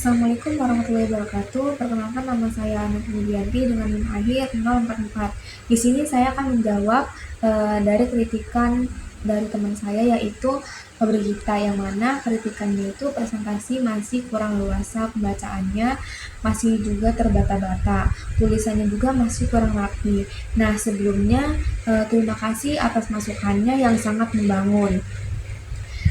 Assalamualaikum warahmatullahi wabarakatuh. Perkenalkan, nama saya Ana Pujianti dengan NIM akhir 044. Di sini saya akan menjawab dari kritikan dari teman saya, yaitu Brigita, yang mana kritikannya itu presentasi masih kurang luasa pembacaannya, masih juga terbata-bata, tulisannya juga masih kurang rapi. Nah, sebelumnya terima kasih atas masukannya yang sangat membangun.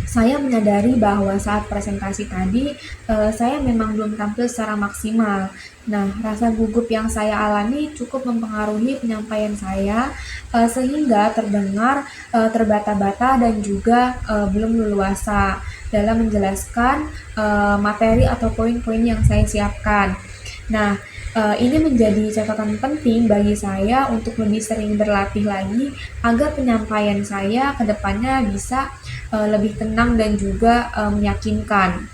Saya menyadari bahwa saat presentasi tadi, saya memang belum tampil secara maksimal. Nah, rasa gugup yang saya alami cukup mempengaruhi penyampaian saya, sehingga terdengar terbata-bata dan juga belum leluasa dalam menjelaskan materi atau poin-poin yang saya siapkan. Nah, ini menjadi catatan penting bagi saya untuk lebih sering berlatih lagi agar penyampaian saya ke depannya bisa lebih tenang dan juga meyakinkan.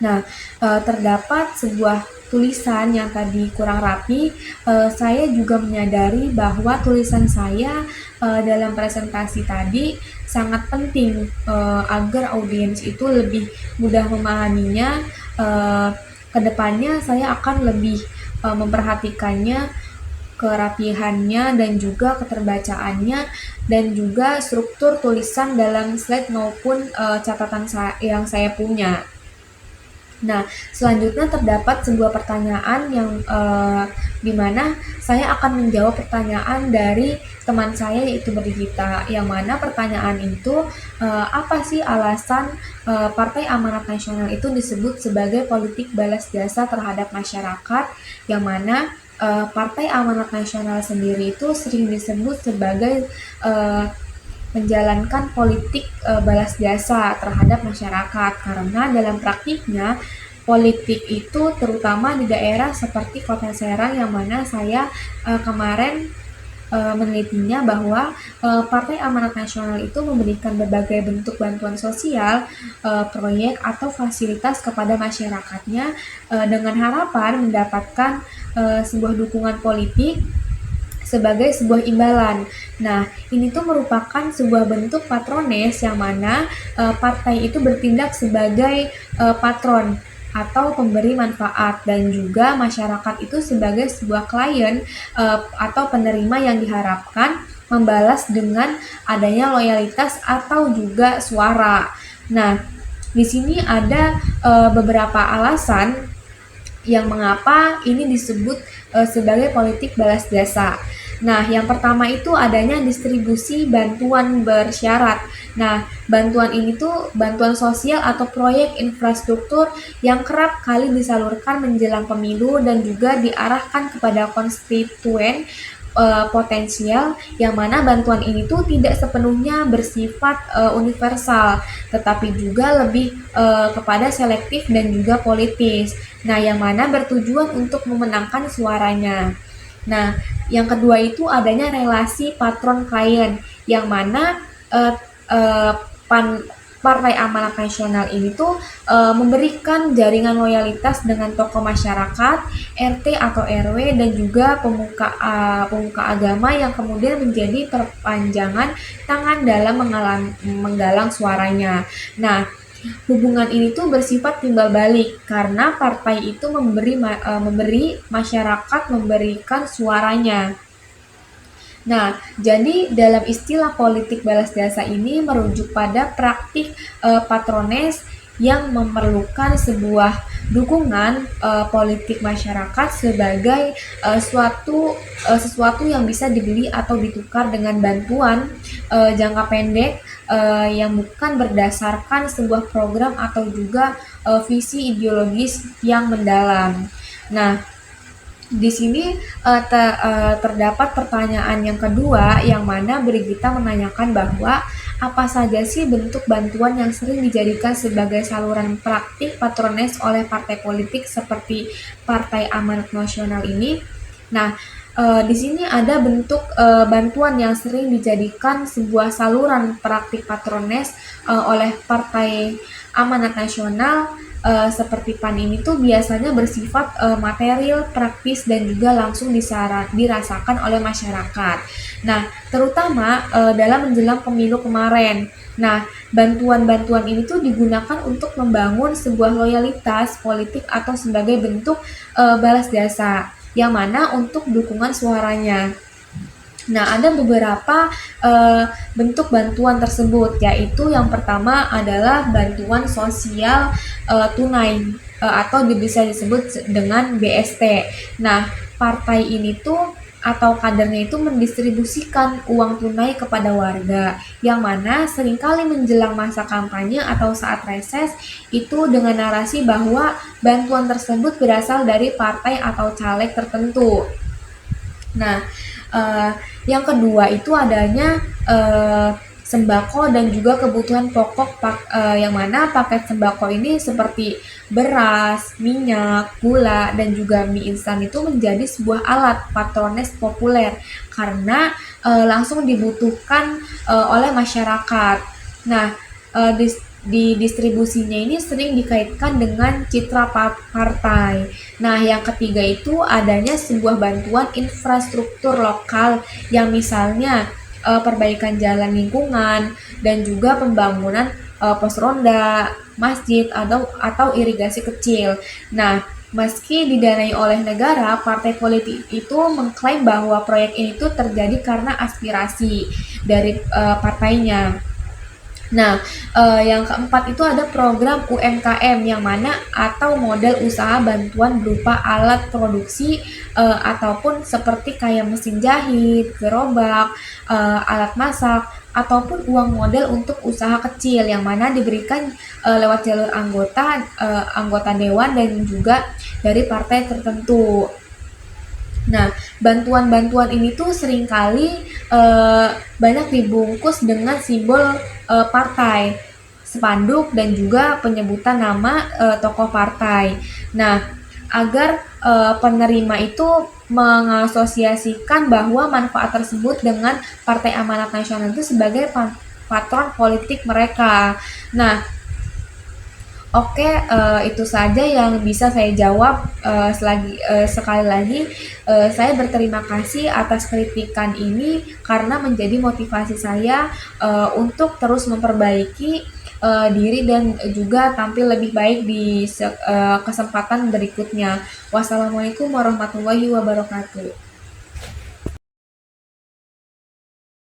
Nah, terdapat sebuah tulisan yang tadi kurang rapi. Saya juga menyadari bahwa tulisan saya dalam presentasi tadi sangat penting agar audiens itu lebih mudah memahaminya. Kedepannya saya akan lebih memperhatikannya, kerapihannya dan juga keterbacaannya, dan juga struktur tulisan dalam slide maupun catatan yang saya punya. Nah, selanjutnya terdapat sebuah pertanyaan yang dimana saya akan menjawab pertanyaan dari teman saya, yaitu Brigita, yang mana pertanyaan itu apa sih alasan Partai Amanat Nasional itu disebut sebagai politik balas jasa terhadap masyarakat, yang mana Partai Amanat Nasional sendiri itu sering disebut sebagai menjalankan politik balas jasa terhadap masyarakat, karena dalam praktiknya politik itu terutama di daerah seperti Kota Serang, yang mana saya kemarin menelitinya bahwa Partai Amanat Nasional itu memberikan berbagai bentuk bantuan sosial, proyek atau fasilitas kepada masyarakatnya dengan harapan mendapatkan sebuah dukungan politik sebagai sebuah imbalan. Nah, ini tuh merupakan sebuah bentuk patrones, yang mana partai itu bertindak sebagai patron atau pemberi manfaat, dan juga masyarakat itu sebagai sebuah klien atau penerima yang diharapkan membalas dengan adanya loyalitas atau juga suara. Nah, di sini ada beberapa alasan yang mengapa ini disebut sebagai politik balas jasa. Nah, yang pertama itu adanya distribusi bantuan bersyarat. Nah, bantuan ini tuh bantuan sosial atau proyek infrastruktur yang kerap kali disalurkan menjelang pemilu dan juga diarahkan kepada konstituen potensial, yang mana bantuan ini tuh tidak sepenuhnya bersifat universal, tetapi juga lebih kepada selektif dan juga politis. Nah, yang mana bertujuan untuk memenangkan suaranya. Nah, yang kedua itu adanya relasi patron klien, yang mana eh, eh, Partai Amanat Nasional ini tuh memberikan jaringan loyalitas dengan tokoh masyarakat, RT atau RW, dan juga pemuka agama yang kemudian menjadi perpanjangan tangan dalam menggalang suaranya. Nah, hubungan ini tuh bersifat timbal balik, karena partai itu memberi masyarakat memberikan suaranya. Nah, jadi dalam istilah politik balas jasa ini merujuk pada praktik patrones yang memerlukan sebuah dukungan politik masyarakat sebagai sesuatu yang bisa dibeli atau ditukar dengan bantuan jangka pendek yang bukan berdasarkan sebuah program atau juga visi ideologis yang mendalam. Nah, di sini terdapat pertanyaan yang kedua, yang mana Brigita menanyakan bahwa apa saja sih bentuk bantuan yang sering dijadikan sebagai saluran praktik patrones oleh partai politik seperti Partai Amanat Nasional ini. Nah, di sini ada bentuk bantuan yang sering dijadikan sebuah saluran praktik patrones oleh Partai Amanat Nasional seperti PAN ini tuh biasanya bersifat material, praktis, dan juga langsung dirasakan oleh masyarakat. Nah, terutama dalam menjelang pemilu kemarin. Nah, bantuan-bantuan ini tuh digunakan untuk membangun sebuah loyalitas politik atau sebagai bentuk balas jasa, yang mana untuk dukungan suaranya. Nah, ada beberapa bentuk bantuan tersebut, yaitu yang pertama adalah bantuan sosial tunai atau bisa disebut dengan BST. Nah, partai ini tuh atau kadernya itu mendistribusikan uang tunai kepada warga, yang mana seringkali menjelang masa kampanye atau saat reses itu dengan narasi bahwa bantuan tersebut berasal dari partai atau caleg tertentu. Nah, eee, yang kedua itu adanya, sembako dan juga kebutuhan pokok yang mana paket sembako ini seperti beras, minyak, gula, dan juga mie instan itu menjadi sebuah alat patrones populer karena, langsung dibutuhkan, oleh masyarakat. Nah, di distribusinya ini sering dikaitkan dengan citra partai. Nah, yang ketiga itu adanya sebuah bantuan infrastruktur lokal yang misalnya perbaikan jalan lingkungan dan juga pembangunan pos ronda, masjid atau irigasi kecil. Nah, meski didanai oleh negara, partai politik itu mengklaim bahwa proyek ini tuh terjadi karena aspirasi dari partainya. Nah, yang keempat itu ada program UMKM yang mana atau model usaha bantuan berupa alat produksi ataupun seperti kayak mesin jahit, gerobak, alat masak ataupun uang modal untuk usaha kecil yang mana diberikan lewat jalur anggota dewan dan juga dari partai tertentu. Nah, bantuan-bantuan ini tuh seringkali banyak dibungkus dengan simbol partai, spanduk dan juga penyebutan nama tokoh partai. Nah, agar penerima itu mengasosiasikan bahwa manfaat tersebut dengan Partai Amanat Nasional itu sebagai patron politik mereka. Nah, oke, itu saja yang bisa saya jawab. Sekali lagi, saya berterima kasih atas kritikan ini karena menjadi motivasi saya untuk terus memperbaiki diri dan juga tampil lebih baik di kesempatan berikutnya. Wassalamualaikum warahmatullahi wabarakatuh.